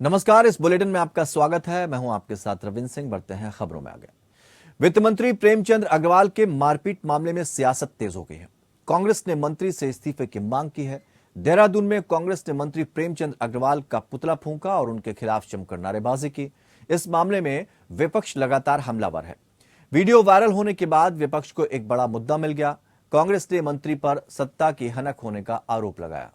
नमस्कार, इस बुलेटिन में आपका स्वागत है। मैं हूं आपके साथ रविंद्र सिंह। बढ़ते हैं खबरों में आगे। वित्त मंत्री प्रेमचंद अग्रवाल के मारपीट मामले में सियासत तेज हो गई है। कांग्रेस ने मंत्री से इस्तीफे की मांग की है। देहरादून में कांग्रेस ने मंत्री प्रेमचंद अग्रवाल का पुतला फूंका और उनके खिलाफ जमकर नारेबाजी की। इस मामले में विपक्ष लगातार हमलावर है। वीडियो वायरल होने के बाद विपक्ष को एक बड़ा मुद्दा मिल गया। कांग्रेस ने मंत्री पर सत्ता की हनक होने का आरोप लगाया।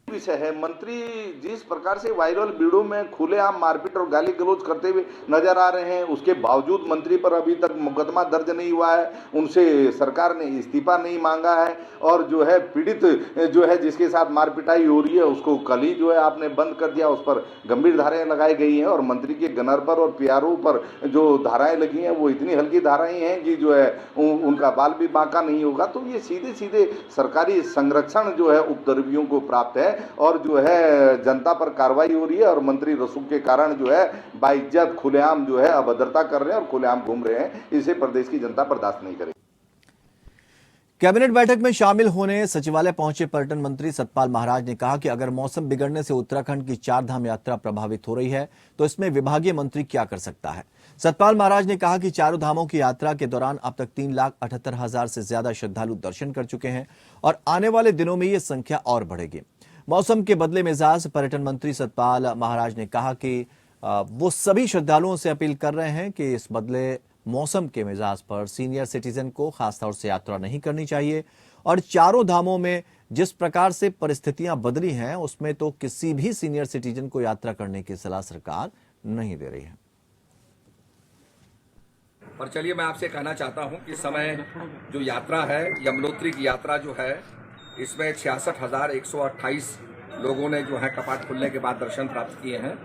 विषय है। मंत्री जिस प्रकार से वायरल वीडियो में खुलेआम मारपीट और गाली गलौज करते हुए नजर आ रहे हैं, उसके बावजूद मंत्री पर अभी तक मुकदमा दर्ज नहीं हुआ है। उनसे सरकार ने इस्तीफा नहीं मांगा है और जो है पीड़ित जो है जिसके साथ मारपिटाई हो रही है उसको कल ही जो है आपने बंद कर दिया। उस पर गंभीर धाराएं लगाई गई हैं और मंत्री के गनर पर और पीआरओ पर जो धाराएं लगी हैं वो इतनी हल्की धाराएं हैं कि जो है उनका बाल भी बांका नहीं होगा। तो ये सीधे सीधे सरकारी संरक्षण जो है उपद्रवियों को प्राप्त है और जो है जनता पर कार्रवाई हो रही है और मंत्री रसूख के कारण जो है बाइज्जत खुलेआम जो है अभद्रता कर रहे हैं और खुलेआम घूम रहे हैं। इसे प्रदेश की जनता बर्दाश्त नहीं करेगी। कैबिनेट बैठक में शामिल होने सचिवालय पहुंचे पर्यटन मंत्री सतपाल महाराज ने कहा कि अगर मौसम बिगड़ने से उत्तराखंड की 4 धाम यात्रा प्रभावित हो रही है तो इसमें विभागीय मंत्री क्या कर सकता है। सतपाल महाराज ने कहा कि चारों धामों की यात्रा के दौरान अब तक 3,78,000 से ज्यादा श्रद्धालु दर्शन कर चुके हैं और आने वाले दिनों में ये संख्या और बढ़ेगी। मौसम के बदले मिजाज पर्यटन मंत्री सतपाल महाराज ने कहा कि वो सभी श्रद्धालुओं से अपील कर रहे हैं कि इस बदले मौसम के मिजाज पर सीनियर सिटीजन को खासतौर से यात्रा नहीं करनी चाहिए और चारों धामों में जिस प्रकार से परिस्थितियां बदली हैं उसमें तो किसी भी सीनियर सिटीजन को यात्रा करने की सलाह सरकार नहीं दे रही है। पर चलिए मैं आपसे कहना चाहता हूं कि समय जो यात्रा है, यमुनोत्री की यात्रा जो है, इसमें 66,128 लोगों ने जो है कपाट खुलने के बाद दर्शन प्राप्त किए हैं।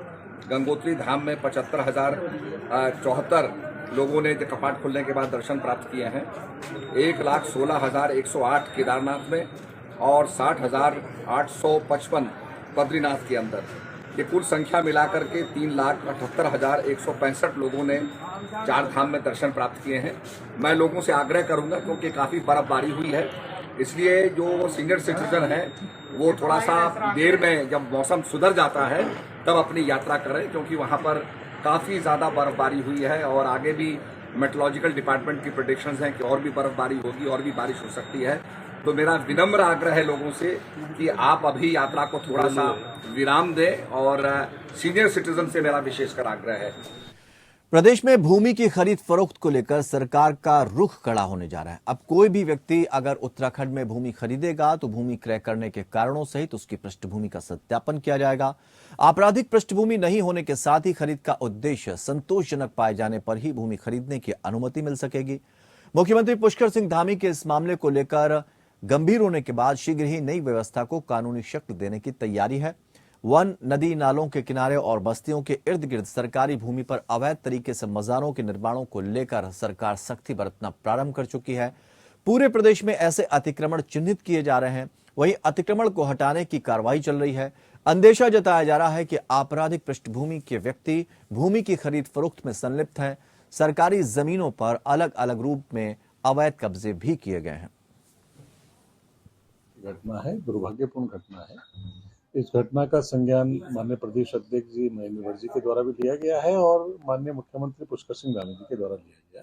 गंगोत्री धाम में 75,074 लोगों ने कपाट खुलने के बाद दर्शन प्राप्त किए हैं। 1,16,108 केदारनाथ में और 60,855 बद्रीनाथ के अंदर। ये कुल संख्या मिलाकर के 3,78,165 लोगों ने 4 धाम में दर्शन प्राप्त किए हैं। मैं लोगों से आग्रह करूंगा क्योंकि काफ़ी बर्फबारी हुई है, इसलिए जो सीनियर सिटीजन है वो थोड़ा सा देर में जब मौसम सुधर जाता है तब अपनी यात्रा करें, क्योंकि वहाँ पर काफ़ी ज़्यादा बर्फबारी हुई है और आगे भी मेट्रोलॉजिकल डिपार्टमेंट की प्रेडिक्शंस हैं कि और भी बर्फबारी होगी और भी बारिश हो सकती है। तो मेरा विनम्र आग्रह है लोगों से कि आप अभी यात्रा को थोड़ा सा विराम दें और सीनियर सिटीजन से मेरा विशेषकर आग्रह है। प्रदेश में भूमि की खरीद फरोख्त को लेकर सरकार का रुख कड़ा होने जा रहा है। अब कोई भी व्यक्ति अगर उत्तराखंड में भूमि खरीदेगा तो भूमि क्रय करने के कारणों सहित उसकी पृष्ठभूमि का सत्यापन किया जाएगा। आपराधिक पृष्ठभूमि नहीं होने के साथ ही खरीद का उद्देश्य संतोषजनक पाए जाने पर ही भूमि खरीदने की अनुमति मिल सकेगी। मुख्यमंत्री पुष्कर सिंह धामी के इस मामले को लेकर गंभीर होने के बाद शीघ्र ही नई व्यवस्था को कानूनी शक्ल देने की तैयारी है। वन, नदी नालों के किनारे और बस्तियों के इर्द गिर्द सरकारी भूमि पर अवैध तरीके से मजारों के निर्माणों को लेकर सरकार सख्ती बरतना प्रारंभ कर चुकी है। पूरे प्रदेश में ऐसे अतिक्रमण चिन्हित किए जा रहे हैं। वहीं अतिक्रमण को हटाने की कार्रवाई चल रही है। अंदेशा जताया जा रहा है कि आपराधिक पृष्ठभूमि के व्यक्ति भूमि की खरीद फरोख्त में संलिप्त हैं। सरकारी जमीनों पर अलग अलग रूप में अवैध कब्जे भी किए गए हैं। घटना है, दुर्भाग्यपूर्ण घटना है। इस घटना का संज्ञान माननीय प्रदेश अध्यक्ष जी महेंद्र भट्ट जी के द्वारा भी लिया गया है और माननीय मुख्यमंत्री पुष्कर सिंह धामी जी के द्वारा लिया गया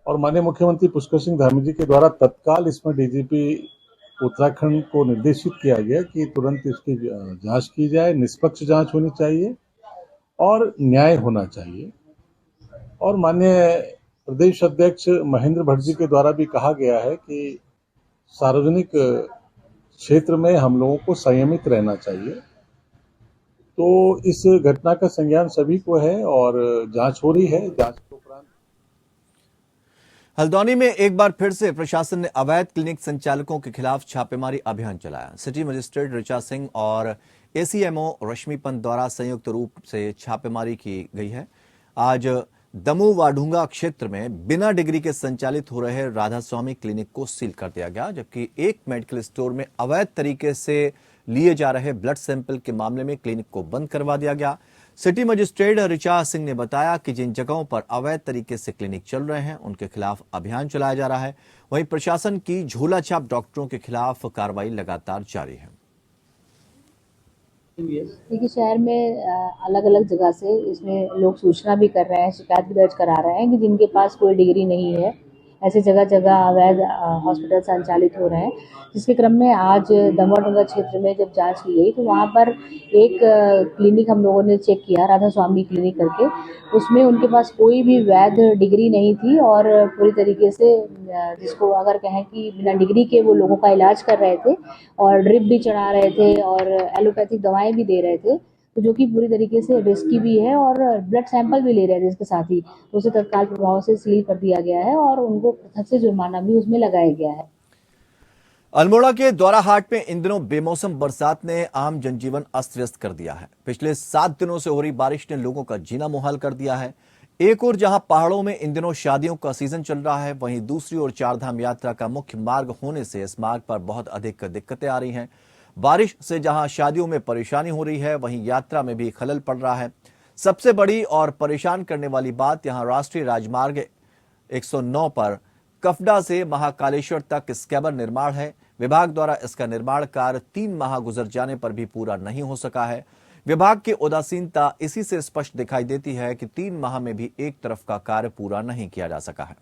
और माननीय मुख्यमंत्री पुष्कर सिंह धामी जी के द्वारा तत्काल इसमें डीजीपी उत्तराखंड को निर्देशित किया गया कि तुरंत इसकी जांच की जाए, निष्पक्ष जांच होनी चाहिए और न्याय होना चाहिए। और माननीय प्रदेश अध्यक्ष महेंद्र भट्ट जी के द्वारा भी कहा गया है कि सार्वजनिक क्षेत्र में हम लोगों को संयमित रहना चाहिए। तो इस घटना का संज्ञान सभी को है और जांच हो रही है। जांच के उपरांत हल्द्वानी में एक बार फिर से प्रशासन ने अवैध क्लिनिक संचालकों के खिलाफ छापेमारी अभियान चलाया। सिटी मजिस्ट्रेट ऋचा सिंह और एसीएमओ रश्मि पंत द्वारा संयुक्त रूप से छापेमारी की गई है। आज दमू वाढूंगा क्षेत्र में बिना डिग्री के संचालित हो रहे राधा स्वामी क्लिनिक को सील कर दिया गया, जबकि एक मेडिकल स्टोर में अवैध तरीके से लिए जा रहे ब्लड सैंपल के मामले में क्लिनिक को बंद करवा दिया गया। सिटी मजिस्ट्रेट ऋचा सिंह ने बताया कि जिन जगहों पर अवैध तरीके से क्लिनिक चल रहे हैं उनके खिलाफ अभियान चलाया जा रहा है। वहीं प्रशासन की झोलाछाप डॉक्टरों के खिलाफ कार्रवाई लगातार जारी है। हुई है? देखिए, शहर में अलग अलग जगह से इसमें लोग सूचना भी कर रहे हैं, शिकायत भी दर्ज करा रहे हैं कि जिनके पास कोई डिग्री नहीं है, ऐसे जगह जगह अवैध हॉस्पिटल संचालित हो रहे हैं। जिसके क्रम में आज दमोह क्षेत्र में जब जांच की गई तो वहाँ पर एक क्लिनिक हम लोगों ने चेक किया, राधा स्वामी क्लिनिक करके। उसमें उनके पास कोई भी वैध डिग्री नहीं थी और पूरी तरीके से जिसको अगर कहें कि बिना डिग्री के वो लोगों का इलाज कर रहे थे और ड्रिप भी चढ़ा रहे थे और एलोपैथिक दवाएं भी दे रहे थे, तो जो कि पूरी तरीके से रिस्की भी है और ब्लड सैंपल भी ले रहे थे इसके साथ ही। तो उसे तत्काल प्रभाव से सील कर दिया गया है और उनको पृथक से जुर्माना भी उसमें लगाया गया है। अल्मोड़ा के द्वाराहाट में इन दिनों बेमौसम बरसात ने आम जनजीवन अस्त व्यस्त कर दिया है। पिछले 7 दिनों से हो रही बारिश ने लोगों का जीना मुहाल कर दिया है। एक ओर जहां पहाड़ों में इन दिनों शादियों का सीजन चल रहा है, वहीं दूसरी ओर चारधाम यात्रा का मुख्य मार्ग होने से इस मार्ग पर बहुत अधिक दिक्कतें आ रही हैं। बारिश से जहां शादियों में परेशानी हो रही है, वहीं यात्रा में भी खलल पड़ रहा है। सबसे बड़ी और परेशान करने वाली बात यहां राष्ट्रीय राजमार्ग 109 पर कफडा से महाकालेश्वर तक स्कैबर निर्माण है। विभाग द्वारा इसका निर्माण कार्य 3 माह गुजर जाने पर भी पूरा नहीं हो सका है। विभाग की उदासीनता इसी से स्पष्ट दिखाई देती है कि 3 माह में भी एक तरफ का कार्य पूरा नहीं किया जा सका है।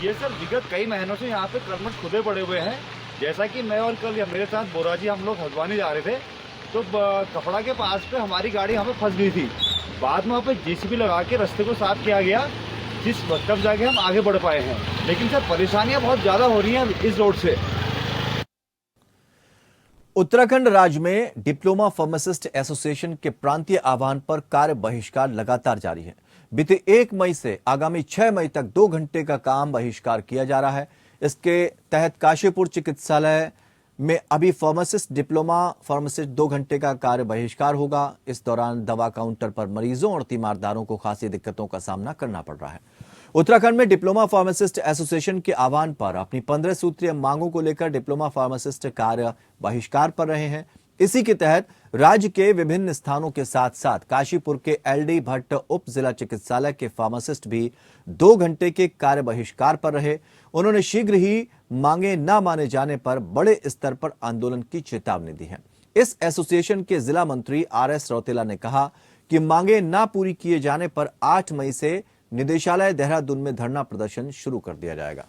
ये सर विगत कई महीनों से यहाँ पे कर्मठ खुदे पड़े हुए हैं। जैसा कि मैं और कल मेरे साथ बोरा जी हम लोग हल्द्वानी जा रहे थे तो कपड़ा के पास पे हमारी गाड़ी यहाँ पे फंस गई थी। बाद में वहाँ पे जेसीबी लगा के रास्ते को साफ किया गया, जिस तब जाके हम आगे बढ़ पाए हैं। लेकिन सर परेशानियां बहुत ज्यादा हो रही हैं इस रोड से। उत्तराखंड राज्य में डिप्लोमा फार्मासिस्ट एसोसिएशन के प्रांतीय आह्वान पर कार्य बहिष्कार लगातार जारी है। बीते 1 मई से आगामी 6 मई तक 2 घंटे का काम बहिष्कार किया जा रहा है। इसके तहत काशीपुर चिकित्सालय में अभी फार्मासिस्ट डिप्लोमा फार्मासिस्ट 2 घंटे का कार्य बहिष्कार होगा। इस दौरान दवा काउंटर पर मरीजों और तीमारदारों को खासी दिक्कतों का सामना करना पड़ रहा है। उत्तराखंड में डिप्लोमा फार्मासिस्ट एसोसिएशन के आह्वान पर अपनी 15 सूत्रीय मांगों को लेकर डिप्लोमा फार्मासिस्ट कार्य बहिष्कार पर रहे हैं। इसी के तहत राज्य के विभिन्न स्थानों के साथ साथ काशीपुर के एलडी भट्ट उप जिला चिकित्सालय के फार्मासिस्ट भी 2 घंटे के कार्य बहिष्कार पर रहे। उन्होंने शीघ्र ही मांगे न माने जाने पर बड़े स्तर पर आंदोलन की चेतावनी दी है। इस एसोसिएशन के जिला मंत्री आरएस रौतेला ने कहा कि मांगे न पूरी किए जाने पर 8 मई से निदेशालय देहरादून में धरना प्रदर्शन शुरू कर दिया जाएगा।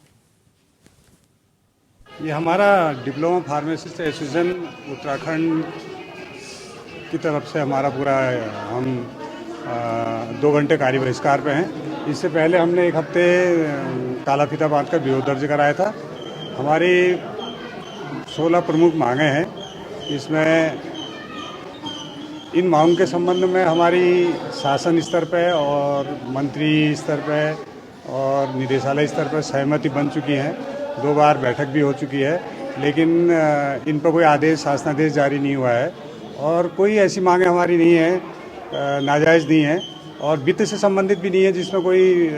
ये हमारा डिप्लोमा फार्मासिस्ट एसोसिएशन उत्तराखंड की तरफ से हमारा पूरा हम 2 घंटे कार्य बहिष्कार पे हैं। इससे पहले हमने 1 हफ्ते काला फीता बांधकर विरोध दर्ज कराया था। हमारी 16 प्रमुख मांगे हैं। इसमें इन मांगों के संबंध में हमारी शासन स्तर पे और मंत्री स्तर पे और निदेशालय स्तर पर सहमति बन चुकी है। 2 बार बैठक भी हो चुकी है, लेकिन इन पर कोई आदेश शासनादेश जारी नहीं हुआ है और कोई ऐसी मांगे हमारी नहीं है, नाजायज़ नहीं है और वित्त से संबंधित भी नहीं है जिसमें कोई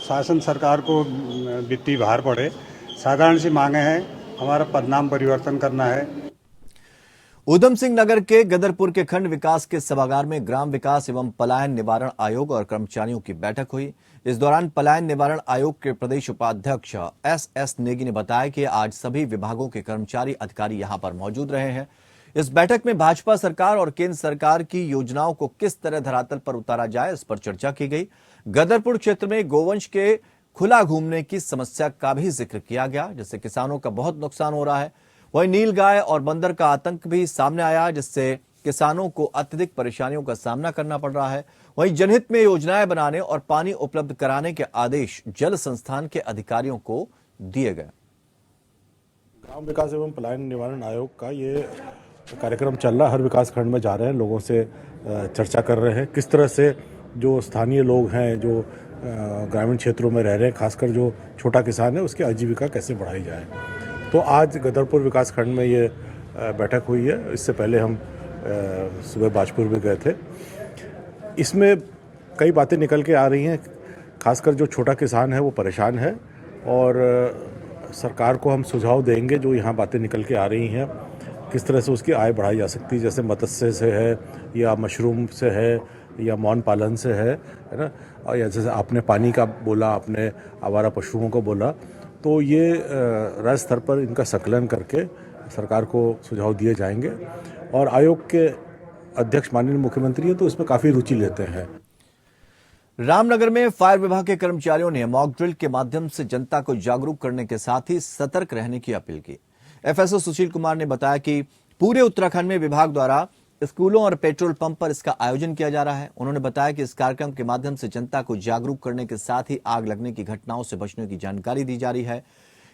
शासन सरकार को वित्तीय भार पड़े। साधारण सी मांगे हैं। हमारा पदनाम परिवर्तन करना है। उधम सिंह नगर के गदरपुर के खंड विकास के सभागार में ग्राम विकास एवं पलायन निवारण आयोग और कर्मचारियों की बैठक हुई। इस दौरान पलायन निवारण आयोग के प्रदेश उपाध्यक्ष एस नेगी ने बताया कि आज सभी विभागों के कर्मचारी अधिकारी यहां पर मौजूद रहे हैं। इस बैठक में भाजपा सरकार और केंद्र सरकार की योजनाओं को किस तरह धरातल पर उतारा जाए, इस पर चर्चा की गई। गदरपुर क्षेत्र में गोवंश के खुला घूमने की समस्या का भी जिक्र किया गया, जिससे किसानों का बहुत नुकसान हो रहा है। वहीं नीलगाय और बंदर का आतंक भी सामने आया, जिससे किसानों को अत्यधिक परेशानियों का सामना करना पड़ रहा है। वहीं जनहित में योजनाएं बनाने और पानी उपलब्ध कराने के आदेश जल संस्थान के अधिकारियों को दिए गए। ग्राम विकास एवं पलायन निवारण आयोग का ये कार्यक्रम चल रहा है। हर विकास खंड में जा रहे हैं, लोगों से चर्चा कर रहे हैं किस तरह से जो स्थानीय लोग हैं, जो ग्रामीण क्षेत्रों में रह रहे हैं, खासकर जो छोटा किसान है, उसकी आजीविका कैसे बढ़ाई जाए। तो आज गदरपुर विकास खंड में ये बैठक हुई है। इससे पहले हम सुबह बाजपुर में गए थे। इसमें कई बातें निकल के आ रही हैं। खासकर जो छोटा किसान है वो परेशान है और सरकार को हम सुझाव देंगे जो यहाँ बातें निकल के आ रही हैं, किस तरह से उसकी आय बढ़ाई जा सकती है। जैसे मत्स्य से है या मशरूम से है या मौन पालन से है ना, और या जैसे आपने पानी का बोला, आपने आवारा पशुओं को बोला, तो ये राज्य स्तर पर इनका संकलन करके सरकार को सुझाव दिए जाएंगे और आयोग के अध्यक्ष माननीय मुख्यमंत्री हैं तो इसमें काफ़ी रुचि लेते हैं। रामनगर में फायर विभाग के कर्मचारियों ने मॉक ड्रिल के माध्यम से जनता को जागरूक करने के साथ ही सतर्क रहने की अपील की। एफएसओ सुशील कुमार ने बताया कि पूरे उत्तराखंड में विभाग द्वारा स्कूलों और पेट्रोल पंप पर इसका आयोजन किया जा रहा है। उन्होंने बताया कि इस कार्यक्रम के माध्यम से जनता को जागरूक करने के साथ ही आग लगने की घटनाओं से बचने की जानकारी दी जा रही है।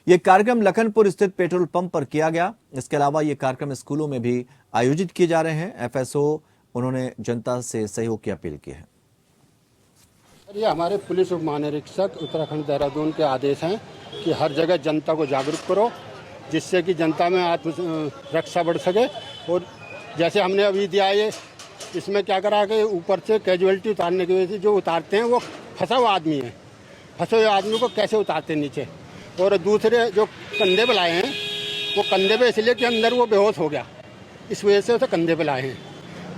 यह कार्यक्रम लखनपुर स्थित पेट्रोल पंप पर किया गया। इसके अलावा ये कार्यक्रम स्कूलों में भी आयोजित किए जा रहे हैं। एफएसओ उन्होंने जनता से सहयोग की अपील की है। ये हमारे पुलिस उप महानिरीक्षक उत्तराखंड देहरादून के आदेश हैं कि हर जगह जनता को जागरूक करो, जिससे कि जनता में आत्म रक्षा बढ़ सके। और जैसे हमने अभी दिया ये, इसमें क्या करा कि ऊपर से कैजुअलिटी उतारने की वजह से जो उतारते हैं वो फंसा हुआ आदमी है, फंसे हुए आदमी को कैसे उतारते हैं नीचे। और दूसरे जो कंधे पे लाए हैं वो कंधे पे इसलिए कि अंदर वो बेहोश हो गया, इस वजह से उसे कंधे पे लाए हैं।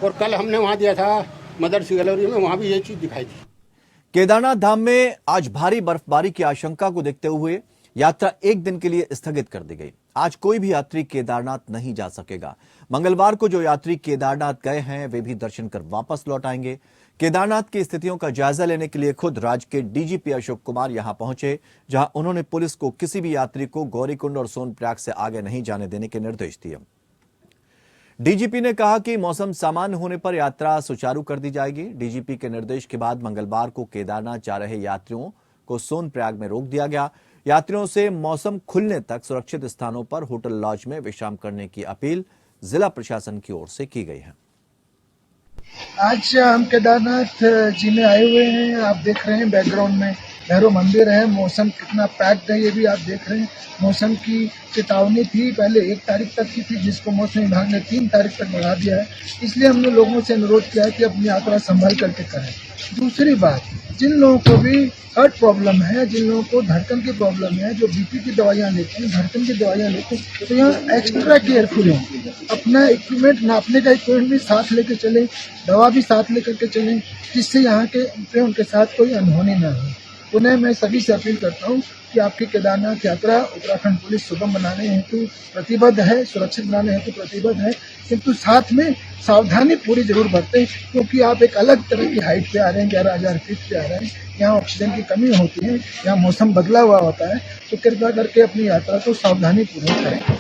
और कल हमने वहाँ दिया था मदर्स गैलरी में, वहाँ भी ये चीज़ दिखाई थी। केदारनाथ धाम में आज भारी बर्फबारी की आशंका को देखते हुए यात्रा एक दिन के लिए स्थगित कर दी गई। आज कोई भी यात्री केदारनाथ नहीं जा सकेगा। मंगलवार को जो यात्री केदारनाथ गए हैं वे भी दर्शन कर वापस लौट आएंगे। केदारनाथ की स्थितियों का जायजा लेने के लिए खुद राज्य के डीजीपी अशोक कुमार यहां पहुंचे, जहां उन्होंने पुलिस को किसी भी यात्री को गौरीकुंड और सोनप्रयाग से आगे नहीं जाने देने के निर्देश दिए। डीजीपी ने कहा कि मौसम सामान्य होने पर यात्रा सुचारू कर दी जाएगी। डीजीपी के निर्देश के बाद मंगलवार को केदारनाथ जा रहे यात्रियों को सोनप्रयाग में रोक दिया गया। यात्रियों से मौसम खुलने तक सुरक्षित स्थानों पर होटल लॉज में विश्राम करने की अपील जिला प्रशासन की ओर से की गई है। आज हम केदारनाथ जी में आए हुए हैं। आप देख रहे हैं बैकग्राउंड में भैरव मंदिर है। मौसम कितना पैक्ड है ये भी आप देख रहे हैं। मौसम की चेतावनी थी पहले 1 तारीख तक की थी, जिसको मौसम विभाग ने 3 तारीख तक बढ़ा दिया है। इसलिए हमने लोगों से अनुरोध किया कि अपनी यात्रा संभल करके करें। दूसरी बात, जिन लोगों को भी हार्ट प्रॉब्लम है, जिन लोगों को धड़कन की प्रॉब्लम है, जो बीपी की दवाइयाँ लेते हैं, धड़कन की दवाइयाँ लेते हैं, तो यहाँ एक्स्ट्रा केयरफुल हों। अपना इक्विपमेंट, नापने का इक्विपमेंट भी साथ लेके चलें, दवा भी साथ लेकर के चलें, जिससे यहाँ के उनके साथ कोई अनहोनी ना हो। पुनः मैं सभी से अपील करता हूँ कि आपकी केदारनाथ यात्रा उत्तराखंड पुलिस सुगम बनाने हेतु प्रतिबद्ध है, सुरक्षित बनाने हेतु प्रतिबद्ध है, किंतु साथ में सावधानी पूरी जरूर बरतें, क्योंकि आप एक अलग तरह की हाइट पे आ रहे हैं, 11,000 फीट पे आ रहे हैं। यहाँ ऑक्सीजन की कमी होती है, यहाँ मौसम बदला हुआ होता है, तो कृपया करके अपनी यात्रा को सावधानी पूर्वक करें।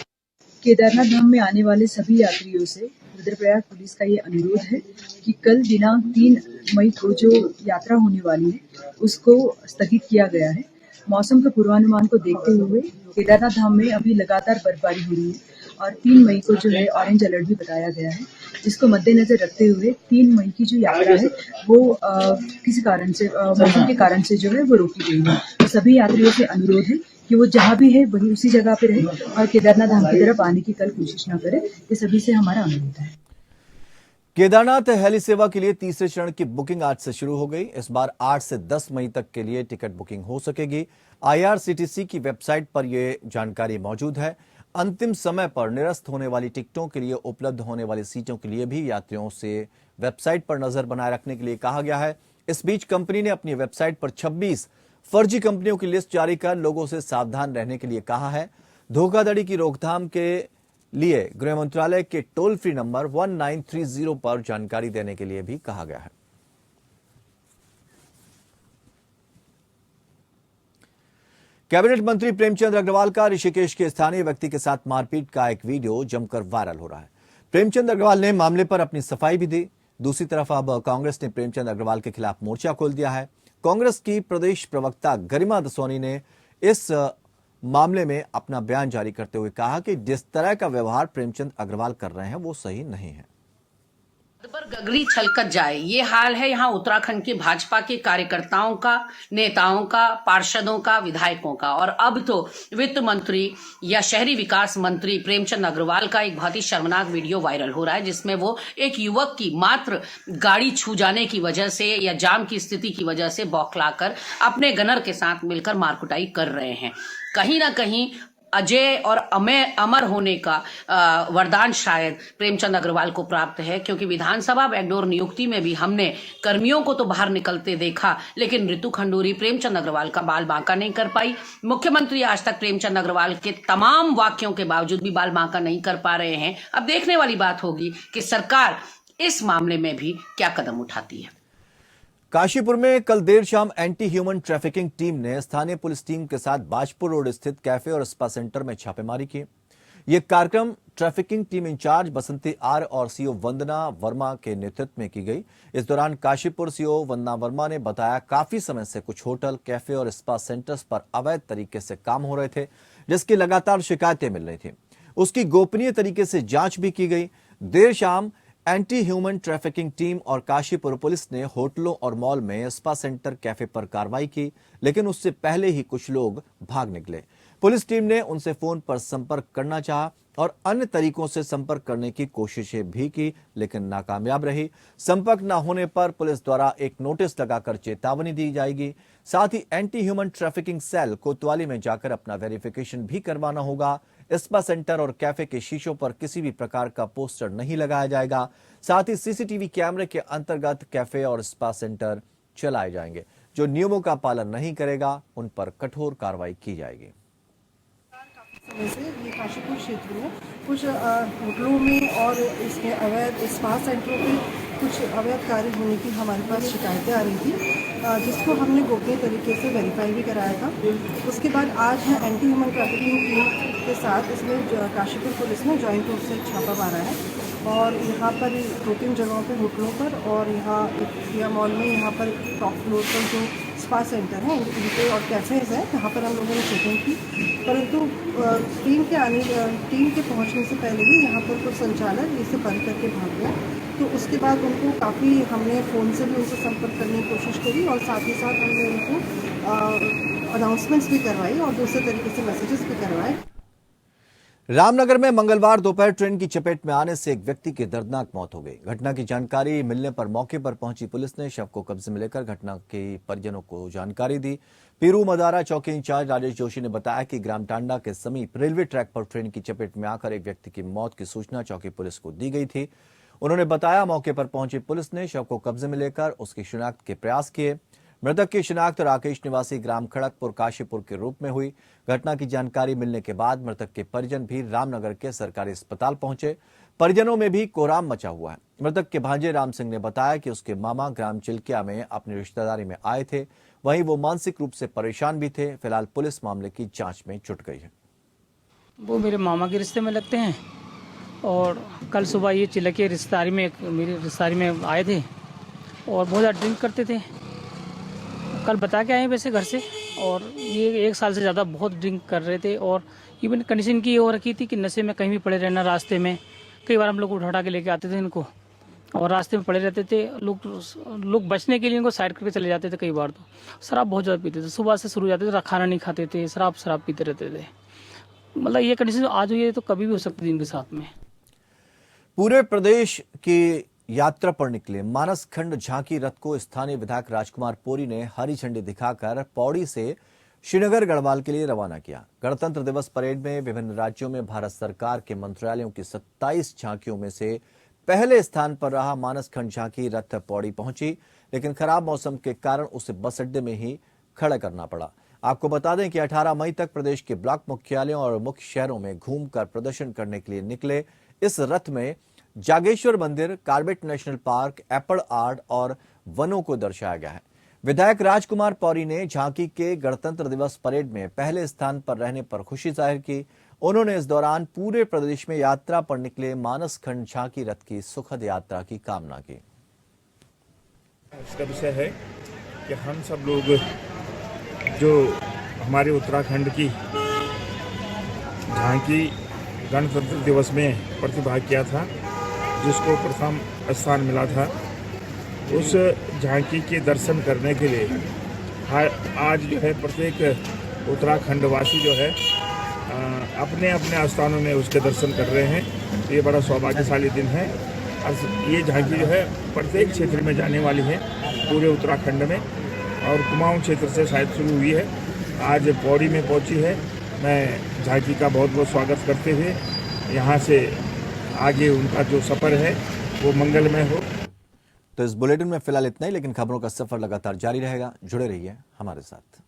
केदारनाथ धाम में आने वाले सभी यात्रियों से रुद्रप्रयाग पुलिस का ये अनुरोध है कि कल दिनांक 3 मई को जो यात्रा होने वाली है उसको स्थगित किया गया है। मौसम के पूर्वानुमान को देखते हुए केदारनाथ धाम में अभी लगातार बर्फबारी हो रही है और 3 मई को जो है ऑरेंज अलर्ट भी बताया गया है, जिसको मद्देनजर रखते हुए 3 मई की जो यात्रा है वो किसी कारण से मौसम के कारण से जो है वो रोकी गई है। तो सभी यात्रियों से अनुरोध है कि वो जहाँ भी है वही उसी जगह पे रहे और केदारनाथ धाम की तरफ आने की कल कोशिश न करे। ये सभी से हमारा अनुरोध है। केदारनाथ हेली सेवा के लिए तीसरे चरण की बुकिंग आज से शुरू हो गई। इस बार 8 से 10 मई तक के लिए टिकट बुकिंग हो सकेगी। IRCTC की वेबसाइट पर यह जानकारी मौजूद है। अंतिम समय पर निरस्त होने वाली टिकटों के लिए उपलब्ध होने वाली सीटों के लिए भी यात्रियों से वेबसाइट पर नजर बनाए रखने के लिए कहा गया है। इस बीच कंपनी ने अपनी वेबसाइट पर 26 फर्जी कंपनियों की लिस्ट जारी कर लोगों से सावधान रहने के लिए कहा है। धोखाधड़ी की रोकथाम के लिए गृह मंत्रालय के टोल फ्री नंबर 1930 पर जानकारी देने के लिए भी कहा गया है। कैबिनेट मंत्री प्रेमचंद अग्रवाल का ऋषिकेश के स्थानीय व्यक्ति के साथ मारपीट का एक वीडियो जमकर वायरल हो रहा है। प्रेमचंद अग्रवाल ने मामले पर अपनी सफाई भी दी। दूसरी तरफ अब कांग्रेस ने प्रेमचंद अग्रवाल के खिलाफ मोर्चा खोल दिया है। कांग्रेस की प्रदेश प्रवक्ता गरिमा दसोनी ने इस मामले में अपना बयान जारी करते हुए कहा कि जिस तरह का व्यवहार प्रेमचंद अग्रवाल कर रहे हैं वो सही नहीं है। पर गगरी छलकत जाए, ये हाल है यहाँ उत्तराखंड के भाजपा के कार्यकर्ताओं का, नेताओं का, पार्षदों का, विधायकों का। और अब तो वित्त मंत्री या शहरी विकास मंत्री प्रेमचंद अग्रवाल का एक बहुत ही शर्मनाक वीडियो वायरल हो रहा है, जिसमें वो एक युवक की मात्र गाड़ी छू जाने की वजह से या जाम की स्थिति की वजह से बौखलाकर अपने गनर के साथ मिलकर मारकुटाई कर रहे हैं। कहीं ना कहीं अजय और अमर होने का वरदान शायद प्रेमचंद अग्रवाल को प्राप्त है, क्योंकि विधानसभा बैकडोर नियुक्ति में भी हमने कर्मियों को तो बाहर निकलते देखा, लेकिन रितु खंडूरी प्रेमचंद अग्रवाल का बाल बांका नहीं कर पाई। मुख्यमंत्री आज तक प्रेमचंद अग्रवाल के तमाम वाक्यों के बावजूद भी बाल बांका नहीं कर पा रहे हैं। अब देखने वाली बात होगी कि सरकार इस मामले में भी क्या कदम उठाती है। काशीपुर में कल देर शाम एंटी ह्यूमन ट्रैफिकिंग टीम ने स्थानीय पुलिस टीम के साथ बाजपुर रोड स्थित कैफे और स्पा सेंटर में छापेमारी की। यह कार्यक्रम ट्रैफिकिंग टीम इंचार्ज बसंती आर और सीओ वंदना वर्मा के नेतृत्व में की गई। इस दौरान काशीपुर सीओ वंदना वर्मा ने बताया काफी समय से कुछ होटल, कैफे और स्पा सेंटर्स पर अवैध तरीके से काम हो रहे थे, जिसकी लगातार शिकायतें मिल रही थी। उसकी गोपनीय तरीके से जांच भी की गई। देर शाम एंटी ह्यूमन ट्रैफिकिंग टीम और काशीपुर पुलिस ने होटलों और मॉल में स्पा सेंटर, कैफे पर कार्रवाई की, लेकिन उससे पहले ही कुछ लोग भाग निकले। पुलिस टीम ने उनसे फोन पर संपर्क करना चाहा और अन्य तरीकों से संपर्क करने की कोशिशें भी की, लेकिन नाकामयाब रही। संपर्क न होने पर पुलिस द्वारा एक नोटिस लगाकर चेतावनी दी जाएगी। साथ ही एंटी ह्यूमन ट्रैफिकिंग सेल कोतवाली में जाकर अपना वेरिफिकेशन भी करवाना होगा। स्पा सेंटर और कैफे के शीशों पर किसी भी प्रकार का पोस्टर नहीं लगाया जाएगा। साथ ही सीसीटीवी कैमरे के अंतर्गत कैफे और स्पा सेंटर चलाए जाएंगे। जो नियमों का पालन नहीं करेगा उन पर कठोर कार्रवाई की जाएगी। समय से ये काशीपुर क्षेत्र में कुछ होटलों में और इसमें अवैध स्पा सेंटरों पे कुछ अवैध कार्य होने की हमारे पास शिकायतें आ रही थी, जिसको हमने गोपनीय तरीके से वेरीफाई भी कराया था। उसके बाद आज है एंटी ह्यूमन ट्रैफिकिंग टीम के साथ इसमें काशीपुर पुलिस ने जॉइंट रूप से छापा मारा है और यहाँ पर 2-3 जगहों पे होटलों पर और यहाँ इंडिया मॉल में यहाँ पर टॉप फ्लोर पर जो स्पा सेंटर हैं इनके और कैफ़ेज़ हैं, यहाँ पर हम लोगों ने चेकिंग की, परंतु टीम के पहुँचने से पहले ही यहाँ पर कुछ संचालक इसे बंद करके भाग गया। तो उसके बाद उनको काफ़ी हमने फ़ोन से भी उनसे संपर्क करने की कोशिश करी और साथ ही साथ हमने उनको अनाउंसमेंट्स भी करवाई और दूसरे तरीके से मैसेजेस भी करवाए। रामनगर में मंगलवार दोपहर ट्रेन की चपेट में आने से एक व्यक्ति की दर्दनाक मौत हो गई। घटना की जानकारी मिलने पर मौके पर पहुंची पुलिस ने शव को कब्जे में लेकर घटना के परिजनों को जानकारी दी। पीरू मदारा चौकी इंचार्ज राजेश जोशी ने बताया कि ग्राम टांडा के समीप रेलवे ट्रैक पर ट्रेन की चपेट में आकर एक व्यक्ति की मौत की सूचना चौकी पुलिस को दी गई थी। उन्होंने बताया मौके पर पहुंची पुलिस ने शव को कब्जे में लेकर उसकी शिनाख्त के प्रयास किए। मृतक की शिनाख्त राकेश निवासी ग्राम खड़गपुर काशीपुर के रूप में हुई। घटना की जानकारी मिलने के बाद मृतक के परिजन भी रामनगर के सरकारी अस्पताल पहुंचे। परिजनों में भी कोहराम मचा हुआ है। मृतक के भांजे राम सिंह ने बताया कि उसके मामा ग्राम चिल्किया में अपनी रिश्तेदारी में आए थे, वहीं वो मानसिक रूप से परेशान भी थे। फिलहाल पुलिस मामले की जांच में जुट गई है। वो मेरे मामा के रिश्ते में लगते हैं और कल सुबह ये चिल्किया रिश्तेदारी में मेरी रिश्तेदारी में आए थे और बहुत ज़्यादा ड्रिंक करते थे। कल बता के आए वैसे घर से, और ये 1 साल से ज़्यादा बहुत ड्रिंक कर रहे थे और इवन कंडीशन की ये हो रखी थी कि नशे में कहीं भी पड़े रहना। रास्ते में कई बार हम लोग उठा के लेके आते थे इनको और रास्ते में पड़े रहते थे। लोग बचने के लिए इनको साइड करके चले जाते थे। कई बार तो शराब बहुत ज़्यादा पीते थे, सुबह से शुरू हो जाते थे, खाना नहीं खाते थे, शराब पीते रहते थे। मतलब ये कंडीशन आज हुई है तो कभी भी हो सकती थी इनके साथ में। पूरे प्रदेश की यात्रा पर निकले मानस खंड झांकी रथ को स्थानीय विधायक राजकुमार पोरी ने हरी झंडी दिखाकर पौड़ी से श्रीनगर गढ़वाल के लिए रवाना किया। गणतंत्र दिवस परेड में विभिन्न राज्यों में भारत सरकार के मंत्रालयों की 27 झांकियों में से पहले स्थान पर रहा मानस खंड झांकी रथ पौड़ी पहुंची, लेकिन खराब मौसम के कारण उसे बस अड्डे में ही खड़ा करना पड़ा। आपको बता दें कि 18 मई तक प्रदेश के ब्लॉक मुख्यालयों और मुख्य शहरों में घूमकर प्रदर्शन करने के लिए निकले इस रथ में जागेश्वर मंदिर, Corbett national park, apple art और वनों को दर्शाया गया है। विधायक राजकुमार पौरी ने झांकी के गणतंत्र दिवस परेड में पहले स्थान पर रहने पर खुशी जाहिर की। उन्होंने इस दौरान पूरे प्रदेश में यात्रा पर निकले मानस खंड झांकी रथ की सुखद यात्रा की कामना की। इसका विषय है कि हम सब लोग जो हमारे उत्तराखंड की झांकी गणतंत्र दिवस में प्रतिभाग किया था, जिसको प्रथम स्थान मिला था, उस झांकी के दर्शन करने के लिए आज जो है प्रत्येक उत्तराखंडवासी जो है अपने अपने स्थानों में उसके दर्शन कर रहे हैं। ये बड़ा सौभाग्यशाली दिन है। ये झांकी जो है प्रत्येक क्षेत्र में जाने वाली है पूरे उत्तराखंड में, और कुमाऊं क्षेत्र से शायद शुरू हुई है, आज पौड़ी में पहुंची है मैं झांकी का बहुत बहुत स्वागत करते हुए यहाँ से आगे उनका जो सफ़र है वो मंगलमय हो। तो इस बुलेटिन में फिलहाल इतना ही, लेकिन खबरों का सफर लगातार जारी रहेगा। जुड़े रहिए हमारे साथ।